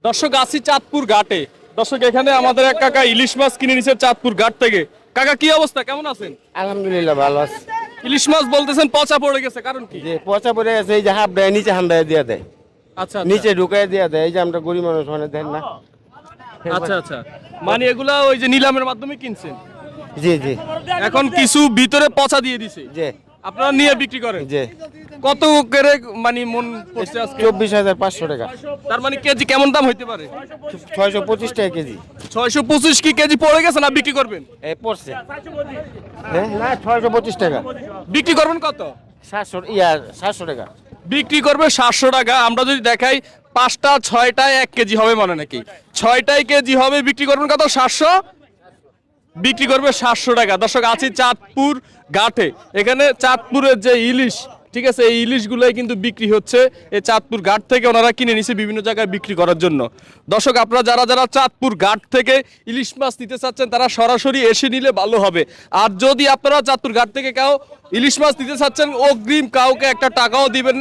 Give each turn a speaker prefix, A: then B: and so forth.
A: দর্শক আছি চাঁদপুর ঘাটে। দর্শক এখানে আমাদের এক কাকা ইলিশ মাছ কিনে নিছে চাঁদপুর ঘাট থেকে। কাকা কি অবস্থা, কেমন আছেন?
B: আলহামদুলিল্লাহ ভালো আছে।
A: ইলিশ মাছ বলতেছেন পচা পড়ে গেছে, কারণ কি?
B: যে পচা পড়ে গেছে, এই যে হাফ দেয় নিচে হামদায় দিয়ে দেয়,
A: আচ্ছা
B: নিচে ঢুকাই দিয়ে দেয়। এই যে আমরা গরিব মানুষ মানে দেন না।
A: আচ্ছা আচ্ছা, মানে এগুলা ওই যে নিলামের মাধ্যমে কিনছেন,
B: জি জি
A: এখন কিছু ভিতরে পচা দিয়ে দিছে,
B: জি
A: আপনারা নিয়ে বিক্রি করেন।
B: জি।
A: কত করে মানে মন পড়ছে আজকে?
B: 24,500 টাকা।
A: তার মানে কেজি কেমন দাম হইতে পারে?
B: 625 টাকা কেজি।
A: 625 কি কেজি পড়ে গেছে না বিক্রি করবেন?
B: এই পড়ছে হ্যাঁ না 625 টাকা।
A: বিক্রি করবেন কত?
B: 700 টাকা।
A: বিক্রি করবে 700 টাকা। আমরা যদি দেখাই 5টা 6টায় 1 কেজি হবে মানে নাকি 6টায় কেজি হবে, বিক্রি করবেন কত? 700, বিক্রি করবে 700 টাকা। দর্শক আছি চাঁদপুর ঘাটে। এখানে চাঁদপুরের যে ইলিশ, ঠিক আছে, এই ইলিশগুলোই কিন্তু বিক্রি হচ্ছে এই চাঁদপুর ঘাট থেকে। ওনারা কিনে নিছে বিভিন্ন জায়গায় বিক্রি করার জন্য। দর্শক আপনারা যারা যারা চাঁদপুর ঘাট থেকে ইলিশ মাছ নিতে চাচ্ছেন তারা সরাসরি এসে নিলে ভালো হবে। আর যদি আপনারা চাঁদপুর ঘাট থেকে কেউ ইলিশ মাছ নিতে চাচ্ছেন, অগ্রিম কাউকে একটা টাকাও দিবেন না।